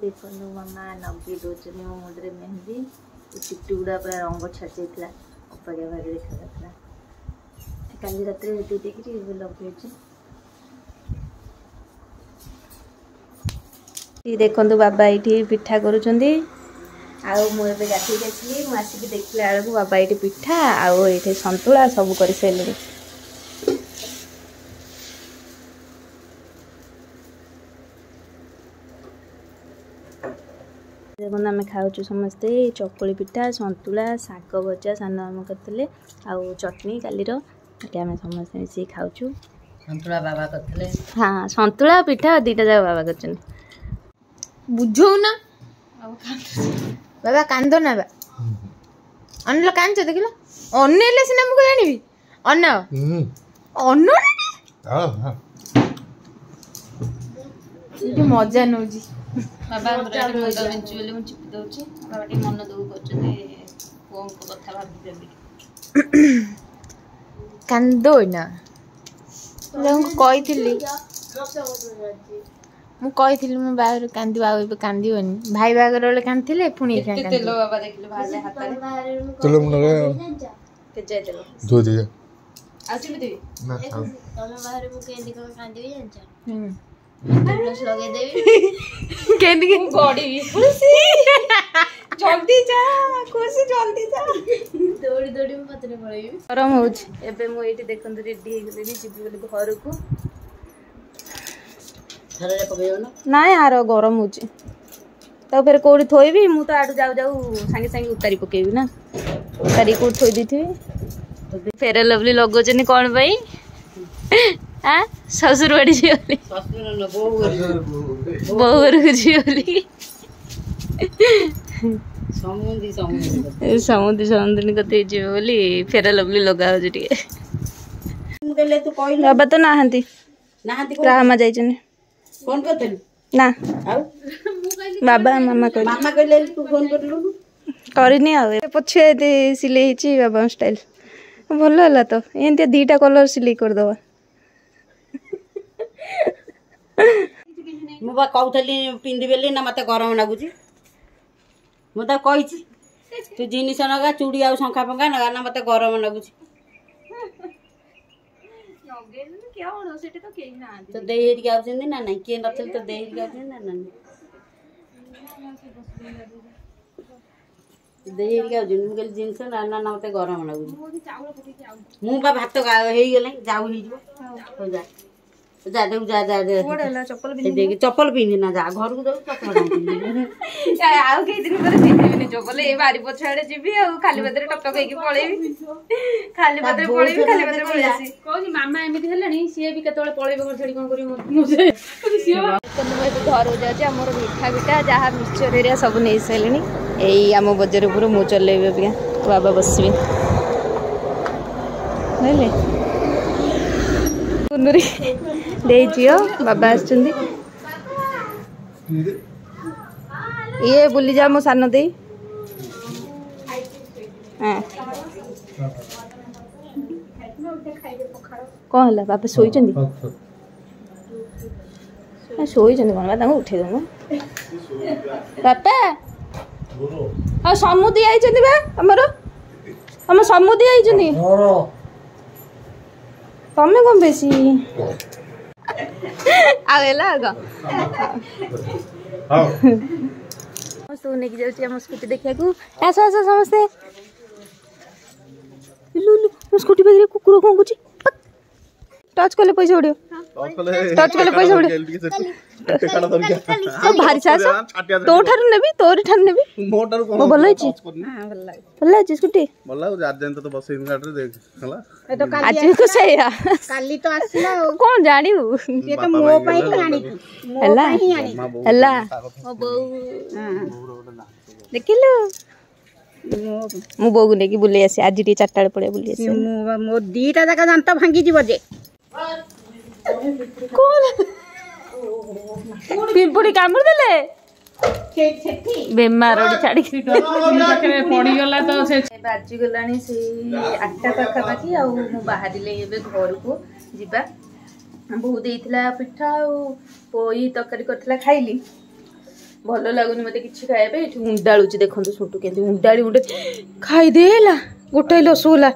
देखो मामा नगे दौरान मो मुंडे मेहंदी चुट्टी गुड़ा पूरा रंग छाड़ी जाता अपारिया भारी देखा काली रात देदेक लगे देखो बाबा ये पिठा करुँच मुझे गाधे आसली आसिक देखला बेलू बाबा ये पिठा आउ ये सतुला सब कर सारे देखो आम खाऊ समस्ते चकुली पिठा सतुला शाग भजा सान आम करते आउ चटनी कालीर आम समस्ते मिस खाऊ सतुला बाबा करते। हाँ सतुला पिठा दीटा जाक बाबा कर बुझौ ना बाबा कांद ना बा अनल कांच देखिल अनेले सिना मुझे जानी अन्न अन्न मजा नौ बाबा मुंड बिंचु बोली चिपी दौची बाबा टे मन दुख कर कथा भाभी कांद ना कही मो बाहर कांदी कांदीबनी भाई बागर बेले कांदी पुणी तेल बाबा देखिले भाले हाथ रे तेल मुंडे के जाय तेल धो दिए आसी भी देबी ना तमे बाहर मु केंदी को कांदी भी जानछ ब्लश लगे देबी केंदी के गड़ी खुशी जल्दी जा खुशी जल्दी जा दौड़ी दौड़ी मु पतरे पळेबी गरम होछ एबे मु एठी देखन रेडी हे गेलेनी जिबी बोली घर को ना यार गरम हो फिर कौटी थोबी मु तो आडू जाऊ जाऊ सांगे सांगे उतारी पकेबी ना उतारी कौट थोई दी फेर लवली लगोचनी कौन पाई हाँ ससुर बाड़ी झीली बहु घर को झीली समुद्री समुद्री कते बोली फेर लवली लगा बाबा तो नहांती रामा जाइछन फोन करते ना बाबा मामा कहले मामा कहले तू फोन करलु करनी आ पछे सिलाई छी बाबा स्टाइल भल है तो एंती दीटा कलर सिलाई कर दवा मु बा कहतली पिंदी बेली ना मते गरम लागुची मु त कहिची तू जिनिस नगा चूड़ी आ शंखा पंखा नगा ना मते गरम लागुची तो दे हेरी आउछन ना नहीं के नथल तो दे हेरी आउछन ना नहीं दे हेरी आउछन मुगल जिंस ना ना मते गरम लागु मु बा भात हेई गेले जाऊ हेई जो हो जा जा दे जा जा दे चप्पल देख चप्पल पिंदी ना जा घर को जाऊ चप्पल आउ कई दिन पर पिंदिबिनी चप्पल ए बारी पछाड़े जीबी आ खाली बदरे टक टक हेकी पळेबी खाली बदरे पळेबी खाली बदरे पळेसी कहूनी मामा एमिति हेलानी सिए भी केतोळे पळेबे घर छडी कोन करी मुझे सिए कोन मैं घर हो जाचे हमर मिठा बिटा जहा मिक्सचर एरिया सब नै सैलेनी एई आम बजार ऊपर मु चलेबे बिया बाबा बसबे नले कुनुरी दे जियो बाबा आछुंदी ये बुली जा मो सान दे कौन है बापा शोई शोई कौन बा उठे दो बापा हाँ समुदी आई आमर आम समुदी आई तमें कौन बेसी आवेला समस्त नहीं जाऊँ आम स्कूटी देखा आस आस समस्ते स्कूटी पाखे कुकुर कौन कुछ टच कले पैसा उड़ो टच कले पैसा उड़ो भारी साहस तो ठार नेबी तोरी ठार नेबी मो ठार कोन भल होची भल होची स्कूटी भल लागो आज जन तो बस इन गाड़ी देख हला ए तो आज को सैया काली तो आसिला कौन जानिबू ये तो मो पई आनी हला हला ओ बौ देखिलो मु बौ ने की बुले आसी आज टी 4टा पळे बुले आसी मो दीटा जका जानता भांगी जीव जे कौन पिंपुड़ी कामुड़ देले बेमार छाड़ी पड़ी गला तो से बाजी गलानी से 8टा पाखापाखि आ बाहर घर को जीवा बहुत देइथिला पिठा पोई तरकारी करथिला खाइली ଭଲ ଲାଗୁନି ମତେ କିଛି ଖାଇବା ପାଇଁ। ଏଠି ଉଣ୍ଡାଳୁଛି ଦେଖନ୍ତୁ ସୁଟୁ କେମିତି ଉଣ୍ଡାଳି ଖାଇଦେଲା ଗୋଟାଏ ରସଗୋଲା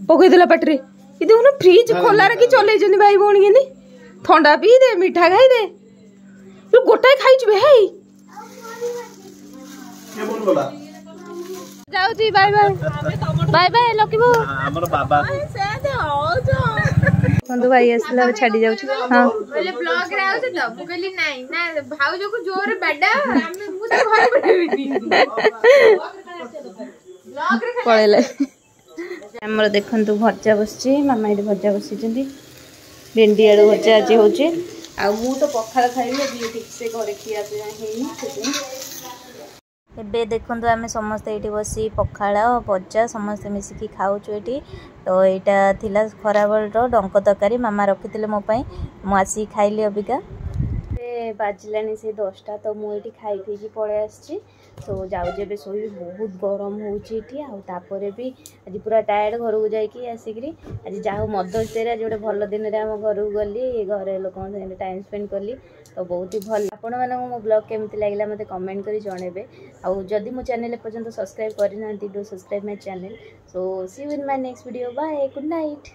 ପକେଇଦେଲା ପାଟିରେ। ଏ ଦେଖୁନ ଫ୍ରିଜ ଖୋଲାରେ କି ଚଲେଇଛନ୍ତି ଭାଇ ଭଉଣୀ କେମିତି। ଥଣ୍ଡା ପିଇଦେ ମିଠା ଖାଇଦେ ଗୋଟାଏ ଖାଇଛୁ ହେଇ ଯାଉଛି ବାଇ ବାଇ ବାଇ ବାଇ ଲକିବୁ ଆମର ବାବା ବନ୍ଧୁ ଭାଇ ଆସିଲା ଛାଡି ଯାଉଛି। ହଁ ବ୍ଲଗ ରେ ଆଉଛ ତ ମୁଁ କହିଲି ନାଇଁ ନା ଭାଉଜକୁ ଜୋରେ ବାଡା ମୁଁ ତ ଘରେ ପଳେଇଲେ। ଆମର ଦେଖନ୍ତୁ ଭଜା ବସିଛି ମାମା ଏଠି ଭଜା ବସିଛନ୍ତି ଭେଣ୍ଡି ଆଳୁ ଭଜା ଆଜି ହଉଛି। ଆଉ ମୁଁ ତ ପଖାଳ ଖାଇବି ଆଜି ଠିକ ସେ ଘରେ ଖିଆ ପିଆ ହେଇନି ସେଥିପାଇଁ। ଏବେ ଦେଖନ୍ତୁ ଆମେ ସମସ୍ତେ ଏଇଠି ବସି ପଖାଳ ଭଜା ସମସ୍ତେ ମିଶିକି ଖାଉଛୁ ଏଠି। ତ ଏଇଟା ଥିଲା ଖରାବେଳର ଡଙ୍କ ତରକାରୀ ମାମା ରଖିଥିଲେ ମୋ ପାଇଁ ମୁଁ ଆସିକି ଖାଇଲି ଅବିକା। ବାଜିଲାଣି ସେ 10ଟା ତ ମୁଁ ଏଠି ଖାଇ ପିଇକି ପଳେଇ ଆସିଛି। ସୋ ଯାଉଛି ଏବେ ଶୋଇବି ବହୁତ ଗରମ ହେଉଛି ଏଠି। ଆଉ ତାପରେ ବି ଆଜି ପୁରା ଟାୟାର୍ଡ ଘରକୁ ଯାଇକି ଆସିକିରି ଆଜି ଯାହା ହଉ ମଦର୍ସ ଡେରେ ଆଜି ଗୋଟେ ଭଲ ଦିନରେ ଆମ ଘରକୁ ଗଲି ଘରେ ଲୋକଙ୍କ ସାଙ୍ଗରେ ଟାଇମ୍ ସ୍ପେଣ୍ଡ କଲି ତ ବହୁତ ହି ଭଲ। ଆପଣମାନଙ୍କୁ ମୋ ବ୍ଲଗ କେମିତି ଲାଗିଲା ମୋତେ କମେଣ୍ଟ କରି ଜଣେଇବେ। ଆଉ ଯଦି ମୋ ଚ୍ୟାନେଲ ଏପର୍ଯ୍ୟନ୍ତ ସବସ୍କ୍ରାଇବ୍ କରିନାହାନ୍ତି do subscribe my channel. So see you in my next video bye good night.